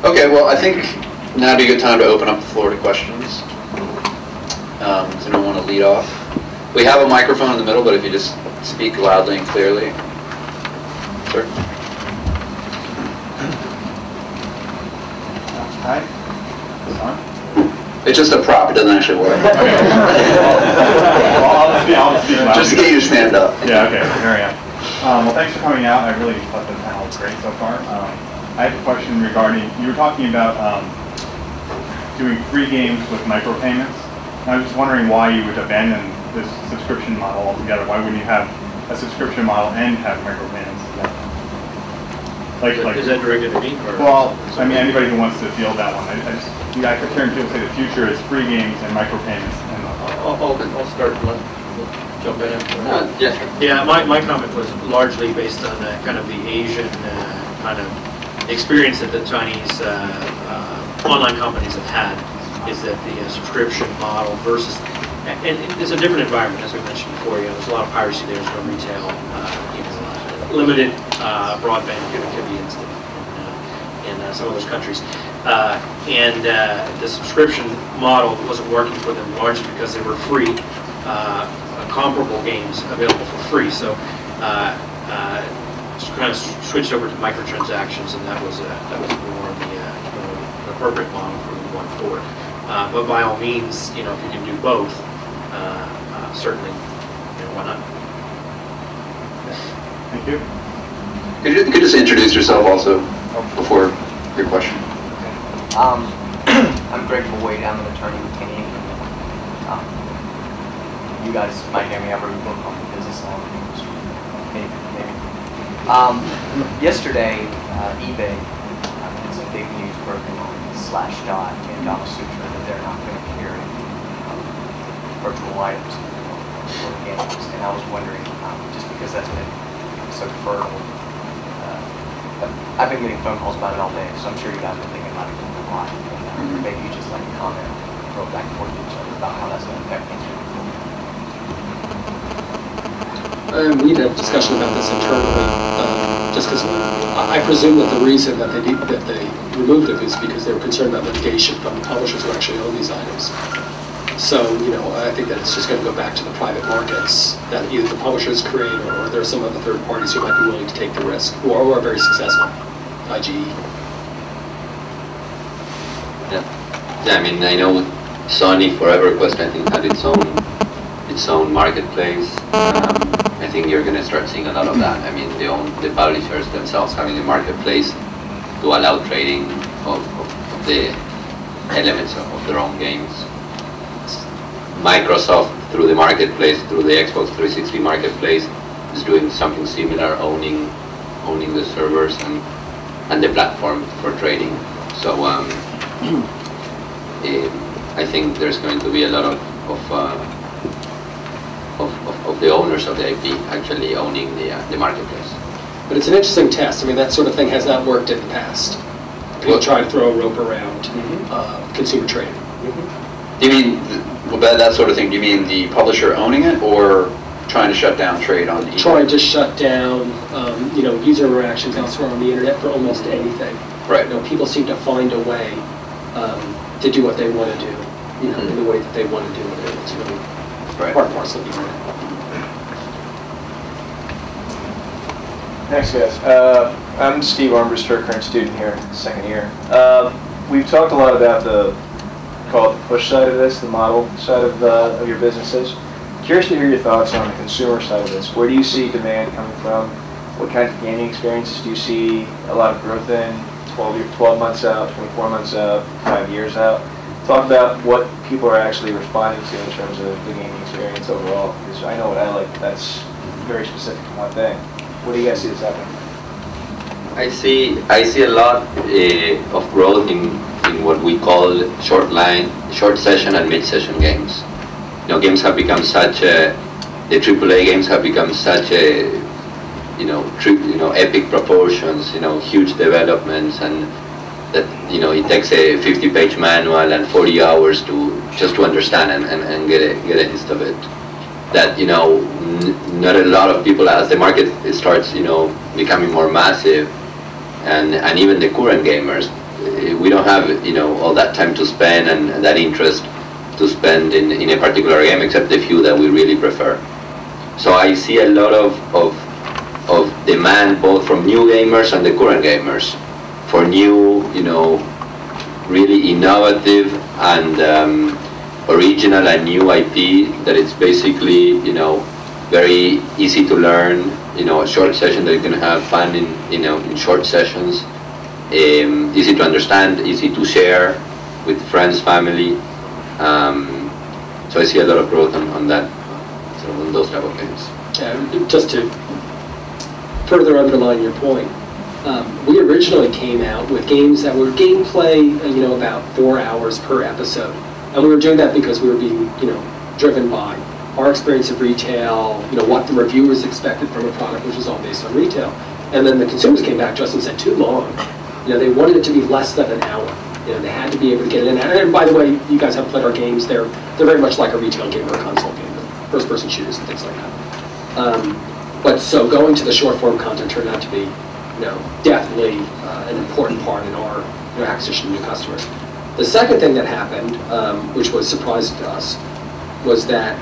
Okay, well, I think now would be a good time to open up the floor to questions. Does anyone want to lead off? We have a microphone in the middle, but if you just speak loudly and clearly. Sir? Hi. Is it on? It's just a prop. It doesn't actually work. Well, I'll speak loud. Just to get you to stand up. Yeah, okay. Here I am. Well, thanks for coming out. I really thought the panel was great so far. I have a question regarding, you were talking about doing free games with micropayments. I was just wondering why you would abandon this subscription model altogether. Why wouldn't you have a subscription model and have micropayments? Is that directed at me? Or well, I mean, anybody who wants to field that one. I kept hearing people say the future is free games and micropayments. And I'll start. Jump in. Yeah. Yeah, my comment was largely based on kind of the Asian kind of experience that the Chinese online companies have had, is that the subscription model versus, and it's a different environment, as we mentioned before. There's a lot of piracy there, there's no retail, limited broadband connectivity in some of those countries. And the subscription model wasn't working for them largely because they were free, comparable games available for free. So kind of switched over to microtransactions, and that was more of the appropriate model for them going forward. But by all means, if you can do both, certainly, why not? Thank you. You could just introduce yourself also before your question. I'm Greg Boyd. I'm an attorney with Canadian. You guys might hear me. I wrote a book on the business law industry. Maybe. Yesterday, eBay did some big news broken on Slashdot and Kama Sutra that they're not going to carry virtual items for games. And I was wondering, just because that's been so fertile, I've been getting phone calls about it all day, so I'm sure you guys have been thinking about it a lot. And maybe you just like comment, throw back and forth to each other about how that's going to affect things moving forward. We need to have a discussion about this internally, just because I presume that the reason that they removed it is because they were concerned about litigation from the publishers who actually own these items. So, I think that it's just going to go back to the private markets that either the publishers create or there are some other third parties who might be willing to take the risk, who are very successful. IGE. Yeah, I mean, I know Sony Forever Quest, I think, had its own marketplace. I think you're going to start seeing a lot of that. I mean, the publishers themselves having a marketplace to allow trading of the elements of their own games. Microsoft, through the marketplace, through the Xbox 360 marketplace, is doing something similar, owning the servers and the platform for trading. So I think there's going to be a lot of the owners of the IP actually owning the marketplace. But it's an interesting test. I mean, that sort of thing has not worked in the past. People try to throw a rope around consumer trading. Do you mean that sort of thing? Do you mean the publisher owning it, or trying to shut down trade on eBay? Trying to shut down, user interactions elsewhere on the internet for almost anything. Right. People seem to find a way to do what they want to do, in the way that they want to do it. It's really part and parcel of the internet. Thanks, guys. I'm Steve Armbruster, current student here, second year. We've talked a lot about the push side of this, the model side of your businesses. Curious to hear your thoughts on the consumer side of this. Where do you see demand coming from? What kinds of gaming experiences do you see a lot of growth in? 12 months out, 24 months out, 5 years out? Talk about what people are actually responding to in terms of the gaming experience overall. Because I know what I like, that's very specific to one thing. What do you guys see that's happening? I see a lot of growth in what we call short session and mid-session games. Games have become the AAA games have become such a, epic proportions, huge developments, and that, it takes a 50-page manual and 40 hours just to understand and get a gist of it. That, not a lot of people, as the market starts, becoming more massive, and even the current gamers, we don't have, you know, all that time to spend and that interest to spend in a particular game, except the few that we really prefer. So I see a lot of demand both from new gamers and the current gamers for new, you know, really innovative and original and new IP that it's basically, you know, very easy to learn, you know, a short session that you can have fun in, you know, in short sessions, easy to understand, easy to share with friends, family. So I see a lot of growth on that, sort of on those type of games. Just to further underline your point, we originally came out with games that were gameplay, you know, about 4 hours per episode. And we were doing that because we were being, you know, driven by our experience of retail, you know, what the reviewers expected from a product, which was all based on retail. And then the consumers came back to us and said, too long. You know, they wanted it to be less than an hour. You know, they had to be able to get it in. And by the way, you guys have played our games. They're very much like a retail game or a console game, first-person shooters and things like that. But so going to the short-form content turned out to be, you know, definitely an important part in our, you know, acquisition of new customers. The second thing that happened, which was surprising to us, was that,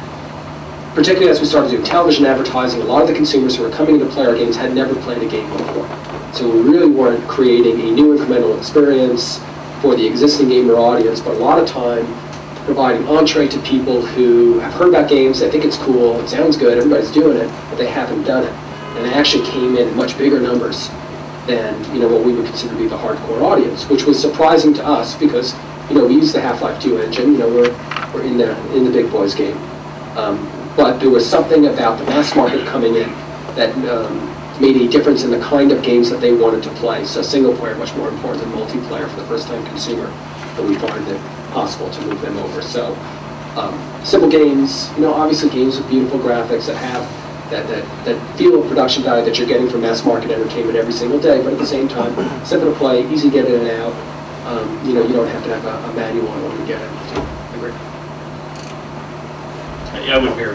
particularly as we started doing television advertising, a lot of the consumers who were coming in to play our games had never played a game before. So we really weren't creating a new incremental experience for the existing gamer audience, but a lot of time providing entree to people who have heard about games, they think it's cool, it sounds good, everybody's doing it, but they haven't done it. And they actually came in much bigger numbers than, you know, what we would consider to be the hardcore audience, which was surprising to us because, you know, we use the Half-Life 2 engine, you know, we're in the big boys game. But there was something about the mass market coming in that made a difference in the kind of games that they wanted to play. So single player much more important than multiplayer for the first time consumer, but we found it possible to move them over. So simple games, you know, obviously games with beautiful graphics that have that feel of production value that you're getting from mass market entertainment every single day, but at the same time, simple to play, easy to get in and out. You know, you don't have to have a manual in order to get it. So, I agree. Yeah, I would hear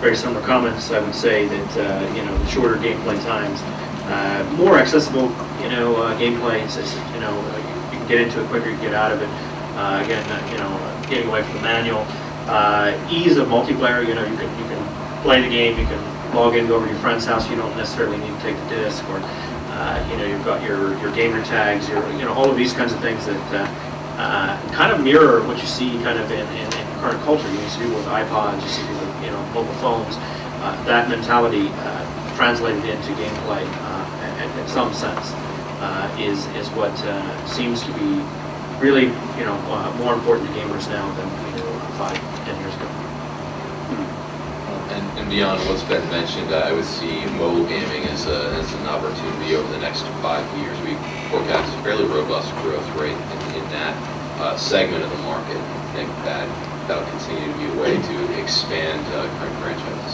very similar comments. I would say that, you know, the shorter gameplay times, more accessible, you know, gameplay, so, you know, you can get into it quicker, you get out of it. Again, you know, getting away from the manual. Ease of multiplayer, you know, you can play the game, you can log in, go over to your friend's house, you don't necessarily need to take the disc, or, you know, you've got your gamer tags, you know, all of these kinds of things that kind of mirror what you see kind of in current culture. You see people with iPods, you see people with, you know, mobile phones. That mentality translated into gameplay in some sense is what seems to be really, you know, more important to gamers now than, you know, 5-10 years ago. And beyond what's been mentioned, I would see mobile gaming as an opportunity over the next 5 years. We forecast a fairly robust growth rate in that segment of the market. I think that that'll continue to be a way to expand current franchises.